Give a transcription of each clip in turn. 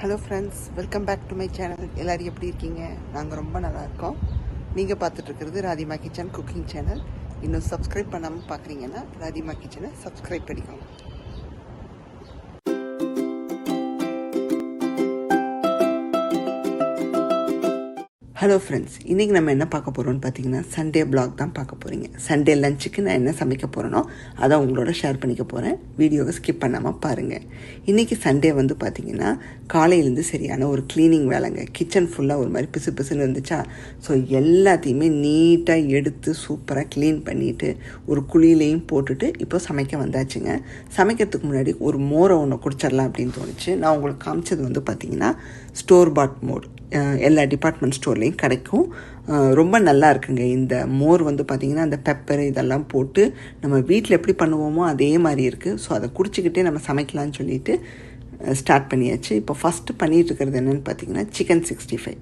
Hello friends, welcome back to my channel. எல்லோரும் எப்படி இருக்கீங்க? நாங்கள் ரொம்ப நல்லா இருக்கோம். நீங்கள் பார்த்துட்ருக்கிறது ராதிமா கிச்சன் குக்கிங் சேனல். இன்னும் சப்ஸ்கிரைப் பண்ணாமல் பார்க்குறீங்கன்னா ராதிமா கிச்சனை சப்ஸ்கிரைப் பண்ணிக்கோங்க. ஹலோ ஃப்ரெண்ட்ஸ், இன்றைக்கி நம்ம என்ன பார்க்க போகிறோம்னு பார்த்தீங்கன்னா சண்டே பிளாக் தான் பார்க்க போகிறீங்க. சண்டே லஞ்சுக்கு நான் என்ன சமைக்க போகிறேனோ அதை உங்களோட ஷேர் பண்ணிக்க போகிறேன். வீடியோவை ஸ்கிப் பண்ணாமல் பாருங்கள். இன்றைக்கி சண்டே வந்து பார்த்திங்கன்னா காலையிலேருந்து சரியான ஒரு க்ளீனிங் வேலைங்க. கிச்சன் ஃபுல்லாக ஒரு மாதிரி பிசு பிசுன்னு இருந்துச்சா, ஸோ எல்லாத்தையுமே நீட்டாக எடுத்து சூப்பராக க்ளீன் பண்ணிவிட்டு ஒரு குழியிலையும் போட்டுட்டு இப்போ சமைக்க வந்தாச்சுங்க. சமைக்கிறதுக்கு முன்னாடி ஒரு மோரை ஒன்று குடிச்சிடலாம் அப்படின்னு தோணுச்சு. நான் உங்களுக்கு காமிச்சது வந்து பார்த்திங்கன்னா ஸ்டோர் பாட் மோர். எல்லா டிபார்ட்மெண்ட் ஸ்டோர்லேயும் கிடைக்கும். ரொம்ப நல்லா இருக்குங்க. இந்த மோர் வந்து பார்த்திங்கன்னா அந்த பெப்பர் இதெல்லாம் போட்டு நம்ம வீட்டில் எப்படி பண்ணுவோமோ அதே மாதிரி இருக்குது. ஸோ அதை குடிச்சிக்கிட்டே நம்ம சமைக்கலான்னு சொல்லிட்டு ஸ்டார்ட் பண்ணியாச்சு. இப்போ ஃபஸ்ட்டு பண்ணிகிட்ருக்கிறது என்னென்னு பார்த்தீங்கன்னா சிக்கன் 65,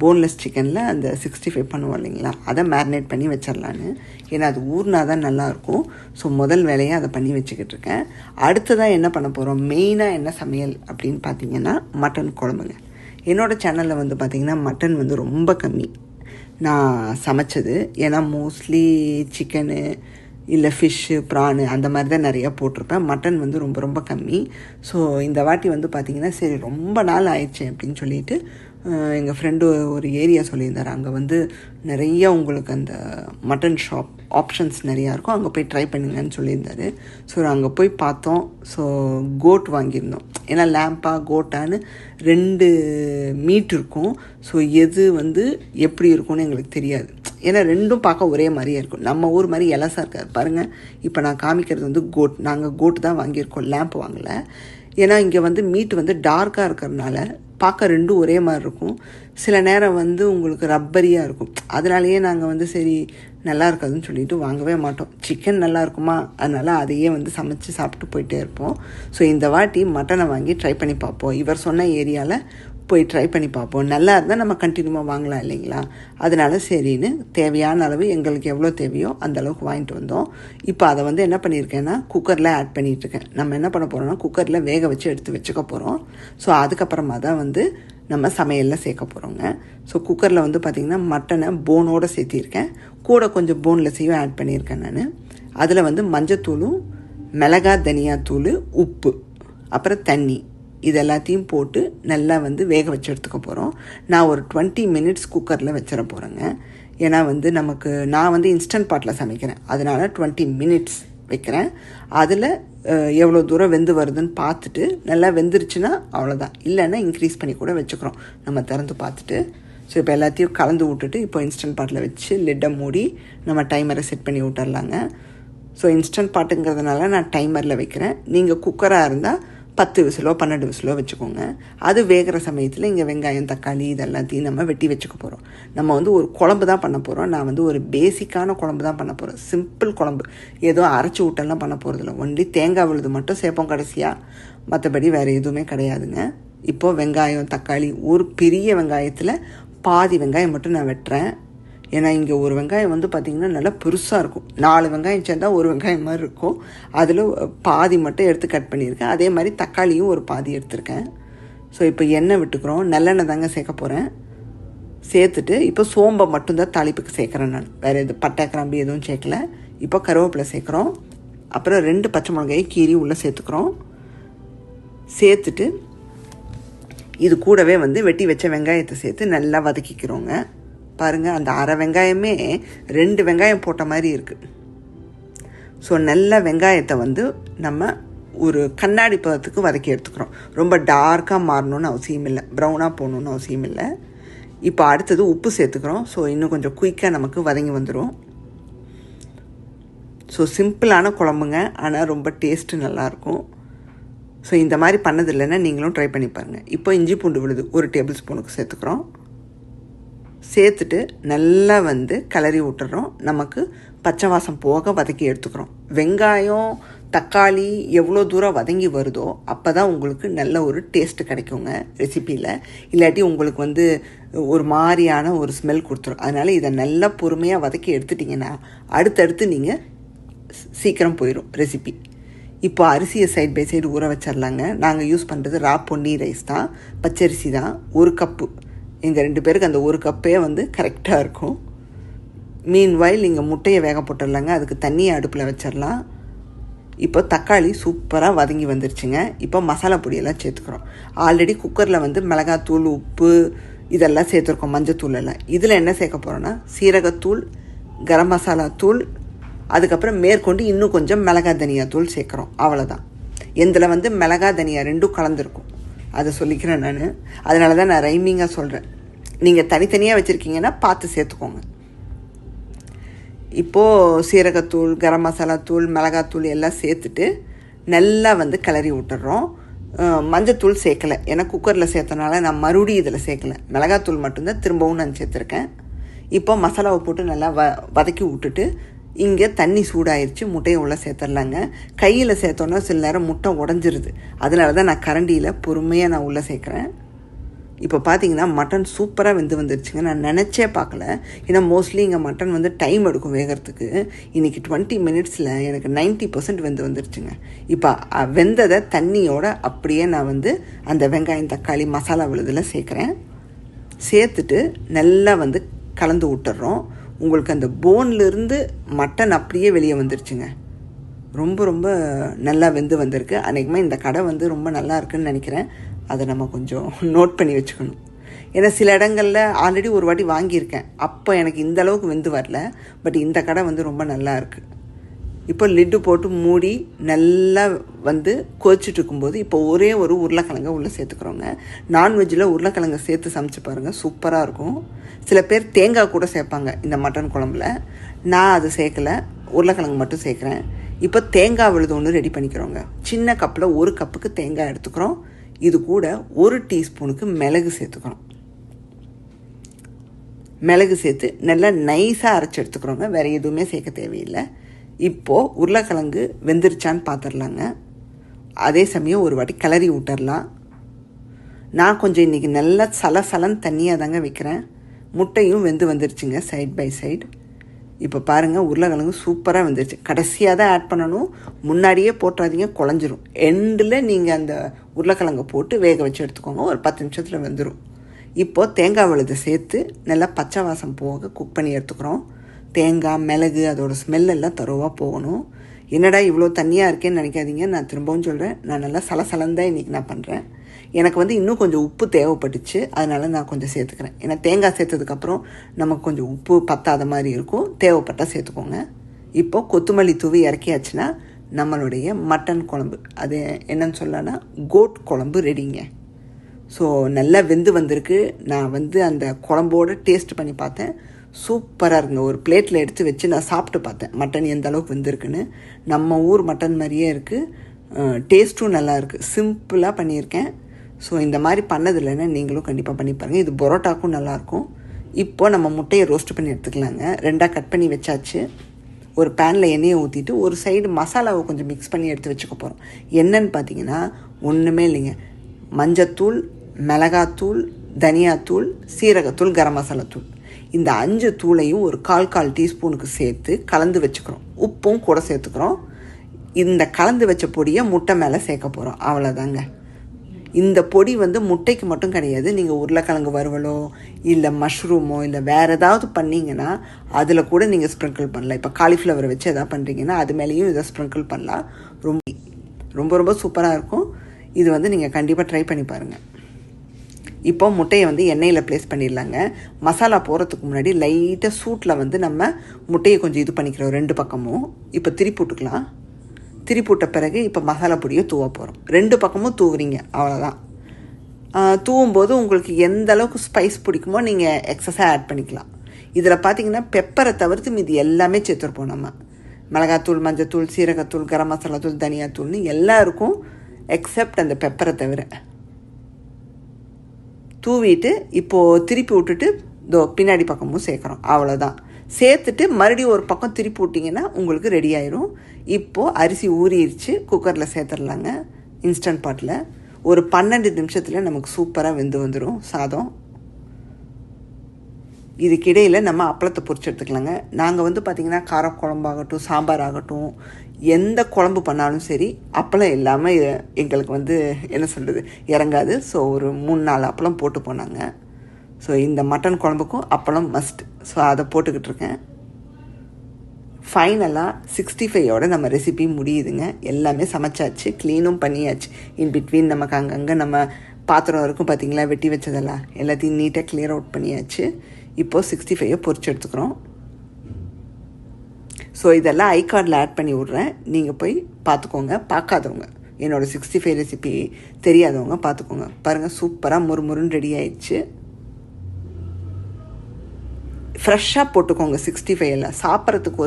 போன்லெஸ் சிக்கனில் அந்த 65 பண்ணுவோம் இல்லைங்களா, அதை மேரினேட் பண்ணி வச்சிடலான்னு. ஏன்னா அது ஊர்னா தான் நல்லாயிருக்கும். ஸோ முதல் வேலையை அதை பண்ணி வச்சுக்கிட்டு இருக்கேன். அடுத்ததாக என்ன பண்ண போகிறோம், மெயினாக என்ன சமையல் அப்படின்னு பார்த்தீங்கன்னா மட்டன் குழம்புங்க. என்னோடய சேனலில் வந்து பார்த்திங்கன்னா மட்டன் வந்து ரொம்ப கம்மி நான் சமைச்சது. ஏன்னா மோஸ்ட்லி சிக்கனு இல்லை ஃபிஷ்ஷு, ப்ரானு அந்த மாதிரி தான் நிறையா போட்டிருப்பேன். மட்டன் வந்து ரொம்ப ரொம்ப கம்மி. ஸோ இந்த வாட்டி வந்து பார்த்திங்கன்னா சரி ரொம்ப நாள் ஆயிடுச்சு அப்படின்னு சொல்லிட்டு எங்கள் ஃப்ரெண்டு ஒரு ஏரியா சொல்லியிருந்தார். அங்கே வந்து நிறைய உங்களுக்கு அந்த மட்டன் ஷாப் ஆப்ஷன்ஸ் நிறையா இருக்கும், அங்கே போய் ட்ரை பண்ணுங்கன்னு சொல்லியிருந்தார். ஸோ அங்கே போய் பார்த்தோம். ஸோ கோட் வாங்கியிருந்தோம். ஏன்னா லேம்பா கோட்டான்னு 2 மீட் இருக்கும். ஸோ எது வந்து எப்படி இருக்கும்னு எங்களுக்கு தெரியாது. ஏன்னா ரெண்டும் பார்க்க ஒரே மாதிரியே இருக்கும். நம்ம ஊர் மாதிரி எலசாக இருக்காது பாருங்கள். இப்போ நான் காமிக்கிறது வந்து கோட். நாங்கள் கோட்டு தான் வாங்கியிருக்கோம், லேம்ப் வாங்கலை. ஏன்னா இங்கே வந்து மீட் வந்து டார்க்காக இருக்கிறதுனால பார்க்க ரெண்டும் ஒரே மாதிரி இருக்கும். சில நேரம் வந்து உங்களுக்கு ரப்பரியாக இருக்கும். அதனாலேயே நாங்கள் வந்து சரி நல்லா இருக்காதுன்னு சொல்லிட்டு வாங்கவே மாட்டோம். சிக்கன் நல்லா இருக்குமா, அதனால் அதையே வந்து சமைச்சு சாப்பிட்டு போயிட்டே இருப்போம். ஸோ இந்த வாட்டி மட்டனை வாங்கி ட்ரை பண்ணி பார்ப்போம். இவர் சொன்ன ஏரியாவில் போய் ட்ரை பண்ணி பார்ப்போம். நல்லா இருந்தால் நம்ம கண்டினியூவாக வாங்கலாம் இல்லைங்களா. அதனால சரின்னு தேவையான அளவு எங்களுக்கு எவ்வளோ தேவையோ அந்த அளவுக்கு வாங்கிட்டு வந்தோம். இப்போ அதை வந்து என்ன பண்ணியிருக்கேன்னா குக்கரில் ஆட் பண்ணிகிட்ருக்கேன். நம்ம என்ன பண்ண போகிறோம்னா குக்கரில் வேக வச்சு எடுத்து வச்சுக்க போகிறோம். ஸோ அதுக்கப்புறமா தான் வந்து நம்ம சமையலில் சேர்க்க போகிறோங்க. ஸோ குக்கரில் வந்து பார்த்திங்கன்னா மட்டனை போனோடு சேர்த்திருக்கேன். கூட கொஞ்சம் போன்லெஸ்ஸையும் ஆட் பண்ணியிருக்கேன் நான். அதில் வந்து மஞ்சத்தூளும் மிளகா தனியாத்தூள், உப்பு, அப்புறம் தண்ணி இது எல்லாத்தையும் போட்டு நல்லா வந்து வேக வச்சு எடுத்துக்க போகிறோம். நான் ஒரு 20 மினிட்ஸ் குக்கரில் வச்சிட போகிறேங்க. ஏன்னா வந்து நான் வந்து இன்ஸ்டன்ட் பாட்டில் சமைக்கிறேன், அதனால் 20 மினிட்ஸ் வைக்கிறேன். அதில் எவ்வளோ தூரம் வெந்து வருதுன்னு பார்த்துட்டு நல்லா வெந்துருச்சுன்னா அவ்வளோதான். இல்லைன்னா இன்க்ரீஸ் பண்ணி கூட வச்சுக்கிறோம் நம்ம திறந்து பார்த்துட்டு. ஸோ இப்போ எல்லாத்தையும் கலந்து விட்டுட்டு இப்போ இன்ஸ்டன்ட் பாட்டில் வச்சு லிட்டை மூடி நம்ம டைமரை செட் பண்ணி விட்டுறலாங்க. ஸோ இன்ஸ்டன்ட் பாட்டுங்கிறதுனால நான் டைமரில் வைக்கிறேன். நீங்கள் குக்கராக இருந்தால் 10 விசிலோ 12 விசிலோ வச்சுக்கோங்க. அது வேகிற சமயத்தில் இங்கே வெங்காயம், தக்காளி இதெல்லாத்தையும் நம்ம வெட்டி வச்சுக்க போகிறோம். நம்ம வந்து ஒரு குழம்பு தான் பண்ண போகிறோம். நான் வந்து ஒரு பேசிக்கான குழம்பு தான் பண்ண போகிறேன். சிம்பிள் குழம்பு, ஏதோ அரைச்சி விட்டெல்லாம் பண்ண போகிறதில்ல. ஒன்லி தேங்காய் விழுது மட்டும் சேர்ப்போம் கடைசியாக, மற்றபடி வேறு எதுவுமே கிடையாதுங்க. இப்போது வெங்காயம், தக்காளி, ஒரு பெரிய வெங்காயத்தில் பாதி வெங்காயம் மட்டும் நான் வெட்டுறேன். ஏன்னா இங்கே ஒரு வெங்காயம் வந்து பார்த்திங்கன்னா நல்லா பெருசாக இருக்கும். 4 வெங்காயம் சேர்ந்தால் ஒரு வெங்காயம் மாதிரி இருக்கும். அதில் பாதி மட்டும் எடுத்து கட் பண்ணியிருக்கேன். அதே மாதிரி தக்காளியும் ஒரு பாதி எடுத்திருக்கேன். ஸோ இப்போ எண்ணெய் விட்டுக்கிறோம். நல்லெண்ணெய் தாங்க சேர்க்க போகிறேன். சேர்த்துட்டு இப்போ சோம்பை மட்டும்தான் தாளிப்புக்கு சேர்க்குறேன் நான். வேறு எது பட்டை கிராம்பு எதுவும் சேர்க்கல. இப்போ கருவேப்பிலை சேர்க்குறோம். அப்புறம் 2 பச்சை மிளகாயை கீரி உள்ளே சேர்த்துக்கிறோம். சேர்த்துட்டு இது கூடவே வந்து வெட்டி வச்ச வெங்காயத்தை சேர்த்து நல்லா வதக்கிக்கிறோங்க. பாருங்கள், அந்த அரை வெங்காயமே 2 வெங்காயம் போட்ட மாதிரி இருக்குது. ஸோ நல்ல வெங்காயத்தை வந்து நம்ம ஒரு கண்ணாடி பதத்துக்கு வதக்கி எடுத்துக்கிறோம். ரொம்ப டார்க்காக மாறணும்னு அவசியம் இல்லை, ப்ரௌனாக போகணுன்னு அவசியம் இல்லை. இப்போ அடுத்தது உப்பு சேர்த்துக்கிறோம். ஸோ இன்னும் கொஞ்சம் குயிக்காக நமக்கு வதங்கி வந்துடும். ஸோ சிம்பிளான குழம்புங்க, ஆனால் ரொம்ப டேஸ்ட்டு நல்லாயிருக்கும். ஸோ இந்த மாதிரி பண்ணது இல்லைன்னா நீங்களும் ட்ரை பண்ணி பாருங்கள். இப்போ இஞ்சி பூண்டு விழுது 1 டேபிள் ஸ்பூனுக்கு சேர்த்துக்கிறோம். சேர்த்துட்டு நல்லா வந்து கிளறி விட்டுறோம். நமக்கு பச்சை வாசம் போக வதக்கி எடுத்துக்கிறோம். வெங்காயம், தக்காளி எவ்வளோ தூரம் வதங்கி வருதோ அப்போ தான் உங்களுக்கு நல்ல ஒரு டேஸ்ட்டு கிடைக்குங்க ரெசிப்பியில். இல்லாட்டி உங்களுக்கு வந்து ஒரு மாதிரியான ஒரு ஸ்மெல் கொடுத்துரும். அதனால் இதை நல்லா பொறுமையாக வதக்கி எடுத்துட்டிங்கன்னா அடுத்தடுத்து நீங்கள் சீக்கிரம் போயிடும் ரெசிபி. இப்போ அரிசியை சைட் பை சைடு ஊற வச்சிடலாங்க. நாங்கள் யூஸ் பண்ணுறது ரா பொன்னி ரைஸ் தான், பச்சரிசி தான். 1 கப்பு, எங்கள் 2 பேருக்கு அந்த 1 கப்பே வந்து கரெக்டாக இருக்கும். மீன்வாயில் இங்கே முட்டையை வேக போட்டுடலாங்க. அதுக்கு தண்ணியை அடுப்பில் வச்சிடலாம். இப்போ தக்காளி சூப்பராக வதங்கி வந்துருச்சுங்க. இப்போ மசாலா பொடியெல்லாம் சேர்த்துக்கிறோம். ஆல்ரெடி குக்கரில் வந்து மிளகாத்தூள், உப்பு இதெல்லாம் சேர்த்துருக்கோம், மஞ்சத்தூள் எல்லாம். இதில் என்ன சேர்க்க போகிறோன்னா சீரகத்தூள், கரம் மசாலா தூள், அதுக்கப்புறம் மேற்கொண்டு இன்னும் கொஞ்சம் மிளகா தனியா தூள் சேர்க்குறோம். அவ்வளோதான். இதில் வந்து மிளகா தனியா 2 கலந்துருக்கும், அதை சொல்லிக்கிறேன் நான். அதனால தான் நான் ரைமிங்காக சொல்கிறேன். நீங்கள் தனித்தனியாக வச்சுருக்கீங்கன்னா பார்த்து சேர்த்துக்கோங்க. இப்போது சீரகத்தூள், கரம் மசாலா தூள், மிளகாத்தூள் எல்லாம் சேர்த்துட்டு நல்லா வந்து கிளறி விட்டுறோம். மஞ்சத்தூள் சேர்க்கலை, ஏன்னா குக்கரில் சேர்த்தனால நான் மறுபடியும் இதில் சேர்க்கலை. மிளகாத்தூள் மட்டும்தான் திரும்பவும் நான் சேர்த்துருக்கேன். இப்போ மசாலாவை போட்டு நல்லா வதக்கி விட்டுட்டு இங்கே தண்ணி சூடாயிருச்சு, முட்டையை உள்ளே சேர்த்துடலாங்க. கையில் சேர்த்தோன்னா சில நேரம் முட்டை உடஞ்சிருது. அதனால தான் நான் கரண்டியில் பொறுமையாக நான் உள்ளே சேர்க்குறேன். இப்போ பார்த்தீங்கன்னா மட்டன் சூப்பராக வெந்து வந்துருச்சுங்க. நான் நினச்சே பார்க்கல, ஏன்னா மோஸ்ட்லி இங்கே மட்டன் வந்து டைம் எடுக்கும் வேகிறதுக்கு. இன்றைக்கி 20 மினிட்ஸில் எனக்கு 90% வெந்து வந்துருச்சுங்க. இப்போ வெந்ததை தண்ணியோடு அப்படியே நான் வந்து அந்த வெங்காயம், தக்காளி, மசாலா விழுதில் சேர்க்குறேன். சேர்த்துட்டு நல்லா வந்து கலந்து விட்டுறோம். உங்களுக்கு அந்த போன்லேருந்து மட்டன் அப்படியே வெளியே வந்துருச்சுங்க. ரொம்ப ரொம்ப நல்லா வெந்து வந்திருக்கு. அன்றைக்குமே இந்த கடை வந்து ரொம்ப நல்லா இருக்குதுன்னு நினைக்கிறேன். அதை நம்ம கொஞ்சம் நோட் பண்ணி வச்சுக்கணும். ஏன்னா சில இடங்களில் ஆல்ரெடி ஒரு வாட்டி வாங்கியிருக்கேன், அப்போ எனக்கு இந்த அளவுக்கு வெந்து வரல. பட் இந்த கடை வந்து ரொம்ப நல்லா இருக்குது. இப்போ லிட்டு போட்டு மூடி நல்லா வந்து கொதிச்சுட்டு இருக்கும்போது இப்போ ஒரே ஒரு உருளைக்கிழங்கை உள்ளே சேர்த்துக்கிறோங்க. நான்வெஜ்ஜில் உருளைக்கிழங்கை சேர்த்து சமைச்சு பாருங்கள், சூப்பராக இருக்கும். சில பேர் தேங்காய் கூட சேர்ப்பாங்க இந்த மட்டன் குழம்புல. நான் அது சேர்க்கலை, உருளைக்கிழங்கு மட்டும் சேர்க்குறேன். இப்போ தேங்காய் விழுது ஒன்று ரெடி பண்ணிக்கிறோங்க. சின்ன கப்பில் 1 கப்புக்கு தேங்காய் எடுத்துக்கிறோம். இது கூட 1 டீஸ்பூனுக்கு மிளகு சேர்த்துக்கிறோம். மிளகு சேர்த்து நல்லா நைஸாக அரைச்சி எடுத்துக்கிறோங்க. வேறு எதுவுமே சேர்க்க தேவையில்லை. இப்போது உருளைக்கிழங்கு வெந்துருச்சான்னு பார்த்துடலாங்க. அதே சமயம் ஒரு வாட்டி கிளறி விட்டுறலாம். நான் கொஞ்சம் இன்றைக்கி நல்லா சலசலன்னு தண்ணியாக தாங்க வைக்கிறேன். முட்டையும் வெந்து வந்துருச்சுங்க சைட் பை சைடு. இப்போ பாருங்கள், உருளைக்கிழங்கு சூப்பராக வந்துருச்சு. கடைசியாக தான் ஆட் பண்ணணும், முன்னாடியே போட்டுறாதீங்க, குழஞ்சிரும். எண்டில் நீங்கள் அந்த உருளைக்கிழங்கை போட்டு வேக வச்சு எடுத்துக்கோங்க. ஒரு 10 நிமிஷத்தில் வெந்துடும். இப்போது தேங்காய் விழுதை சேர்த்து நல்லா பச்சை வாசம் போக குக் பண்ணி எடுத்துக்கிறோம். தேங்காய், மிளகு அதோட ஸ்மெல்லெல்லாம் தரோவாக போகணும். என்னடா இவ்வளோ தண்ணியாக இருக்கேன்னு நினைக்காதீங்க. நான் திரும்பவும் சொல்கிறேன், நான் நல்லா சலசலந்தான் இன்றைக்கி நான் பண்ணுறேன். எனக்கு வந்து இன்னும் கொஞ்சம் உப்பு தேவைப்பட்டுச்சு, அதனால் நான் கொஞ்சம் சேர்த்துக்கிறேன். ஏன்னா தேங்காய் சேர்த்ததுக்கப்புறம் நமக்கு கொஞ்சம் உப்பு பத்தாத மாதிரி இருக்கும். தேவைப்பட்டால் சேர்த்துக்கோங்க. இப்போ கொத்தமல்லி தூவி இறக்கியாச்சுன்னா நம்மளுடைய மட்டன் குழம்பு, அது என்னன்னு சொல்லனா கோட் குழம்பு ரெடிங்க. ஸோ நல்லா வெந்து வந்திருக்கு. நான் வந்து அந்த குழம்போடு டேஸ்ட் பண்ணி பார்த்தேன், சூப்பராக இருக்குங்க. ஒரு பிளேட்டில் எடுத்து வச்சு நான் சாப்பிட்டு பார்த்தேன் மட்டன் எந்த அளவுக்கு வெந்திருக்குன்னு. நம்ம ஊர் மட்டன் மாதிரியே இருக்குது, டேஸ்ட்டும் நல்லா இருக்குது. சிம்பிளாக பண்ணியிருக்கேன். ஸோ இந்த மாதிரி பண்ணது இல்லைன்னா நீங்களும் கண்டிப்பாக பண்ணி பாருங்கள். இது பரோட்டாக்கும் நல்லாயிருக்கும். இப்போது நம்ம முட்டையை ரோஸ்ட் பண்ணி எடுத்துக்கலாங்க. 2ஆக கட் பண்ணி வச்சாச்சு. ஒரு பேனில் எண்ணெயை ஊற்றிட்டு ஒரு சைடு மசாலாவை கொஞ்சம் மிக்ஸ் பண்ணி எடுத்து வச்சுக்க போகிறோம். என்னன்னு பார்த்தீங்கன்னா ஒன்றுமே இல்லைங்க, மஞ்சத்தூள், மிளகாத்தூள், தனியாத்தூள், சீரகத்தூள், கரம் மசாலா தூள், இந்த 5 தூளையும் ஒரு 1/4 டீஸ்பூனுக்கு சேர்த்து கலந்து வச்சுக்கிறோம். உப்பும் கூட சேர்த்துக்கிறோம். இந்த கலந்து வச்ச பொடியை முட்டை மேலே சேர்க்க போகிறோம். அவ்வளோதாங்க. இந்த பொடி வந்து முட்டைக்கு மட்டும் கிடையாது. நீங்கள் உருளைக்கிழங்கு வறுவலோ இல்லை மஷ்ரூமோ இல்லை வேறு ஏதாவது பண்ணிங்கன்னா அதில் கூட நீங்கள் ஸ்ப்ரிங்கிள் பண்ணலாம். இப்போ காலிஃப்ளவரை வச்சு எதாவது பண்ணுறீங்கன்னா அது மேலேயும் இதை ஸ்ப்ரிங்கிள் பண்ணலாம். ரொம்ப ரொம்ப ரொம்ப சூப்பராக இருக்கும். இது வந்து நீங்கள் கண்டிப்பாக ட்ரை பண்ணி பாருங்கள். இப்போ முட்டையை வந்து எண்ணெயில் ப்ளேஸ் பண்ணிடலாங்க. மசாலா போகிறதுக்கு முன்னாடி லைட்டாக சூட்டில் வந்து நம்ம முட்டையை கொஞ்சம் இது பண்ணிக்கிறோம் 2 பக்கமும். இப்போ திருப்பி விட்டுக்கலாம். திருப்பி விட்ட பிறகு இப்போ மசாலா பொடியை தூவ போகிறோம். 2 பக்கமும் தூவுறீங்க, அவ்வளோதான். தூவும்போது உங்களுக்கு எந்த அளவுக்கு ஸ்பைஸ் பிடிக்குமோ நீங்கள் எக்ஸஸாக ஆட் பண்ணிக்கலாம். இதில் பார்த்தீங்கன்னா பெப்பரை தவிர்த்து மீதி எல்லாமே சேர்த்துருப்போம். நம்ம மிளகாத்தூள், மஞ்சத்தூள், சீரகத்தூள், கரம் மசாலா தூள், தனியாத்தூள்னு எல்லாம் இருக்கும் எக்ஸப்ட் அந்த பெப்பரை தவிர. தூவிட்டு இப்போது திருப்பி விட்டுட்டு பின்னாடி பக்கமும் சேர்க்குறோம். அவ்வளோதான். சேர்த்துட்டு மறுபடியும் ஒரு பக்கம் திருப்பி விட்டிங்கன்னா உங்களுக்கு ரெடி ஆயிரும். இப்போது அரிசி ஊறிடுச்சு, குக்கரில் சேர்த்துடலாங்க. இன்ஸ்டன்ட் பாட்டில் ஒரு 12 நிமிஷத்தில் நமக்கு சூப்பராக வெந்து வந்துடும் சாதம். இதுக்கிடையில் நம்ம அப்பளத்தை பொரிச்சு எடுத்துக்கலாங்க. நாங்கள் வந்து பார்த்திங்கன்னா காரக்குழம்பாகட்டும் சாம்பார் ஆகட்டும் எந்த குழம்பு பண்ணாலும் சரி அப்பளம் இல்லாமல் எங்களுக்கு வந்து என்ன சொல்கிறது இறங்காது. ஸோ ஒரு 3-4 அப்பளம் போட்டு போனாங்க. ஸோ இந்த மட்டன் குழம்புக்கும் அப்பளம் மஸ்ட். ஸோ அதை போட்டுக்கிட்டு இருக்கேன். ஃபைனலாக 65ஓட நம்ம ரெசிபி முடியுதுங்க. எல்லாமே சமைச்சாச்சு, க்ளீனும் பண்ணியாச்சு. இன் பிட்வீன் நமக்கு அங்கங்கே நம்ம பாத்திரம் இருக்கும் பார்த்திங்களா, வெட்டி வச்சதெல்லாம் எல்லாத்தையும் நீட்டாக கிளியர் அவுட் பண்ணியாச்சு. இப்போது 65 பொரிச்சு எடுத்துக்கிறோம். ஸோ இதெல்லாம் ஐகார்டில் ஆட் பண்ணி விட்றேன், நீங்கள் போய் பார்த்துக்கோங்க. பார்க்காதவங்க, என்னோடய 65 ரெசிபி தெரியாதவங்க பார்த்துக்கோங்க. பாருங்கள், சூப்பராக முறுமுறுன்னு ரெடி ஆயிடுச்சு. ஃப்ரெஷ்ஷாக போட்டுக்கோங்க. 65 சாப்பிட்றதுக்கு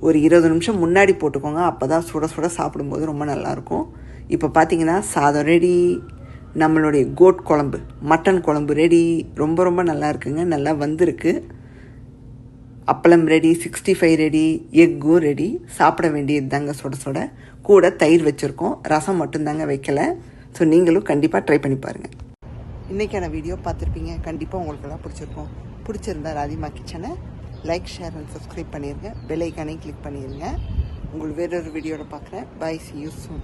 ஒரு 20 நிமிஷம் முன்னாடி போட்டுக்கோங்க. அப்போ தான் சுட சுட சாப்பிடும்போது ரொம்ப நல்லாயிருக்கும். இப்போ பார்த்தீங்கன்னா சாதம் ரெடி, நம்மளுடைய கோட் குழம்பு மட்டன் குழம்பு ரெடி. ரொம்ப ரொம்ப நல்லா இருக்குங்க, நல்லா வந்திருக்கு. அப்பளம் ரெடி, 65 ரெடி, எக்கும் ரெடி. சாப்பிட வேண்டியது தாங்க சுட சுட. கூட தயிர் வச்சுருக்கோம், ரசம் மட்டும்தாங்க வைக்கலை. ஸோ நீங்களும் கண்டிப்பாக ட்ரை பண்ணி பாருங்கள். இன்றைக்கான வீடியோ பார்த்துருப்பீங்க, கண்டிப்பாக உங்களுக்கெல்லாம் பிடிச்சிருக்கும். பிடிச்சிருந்தா ராதிமா கிச்சனை லைக், ஷேர் அண்ட் சப்ஸ்கிரைப் பண்ணிடுங்க. பெல் ஐக்கானையும் கிளிக் பண்ணிடுங்க. உங்களுக்கு வேறொரு வீடியோவில் பார்க்குறேன். Bye, see you soon.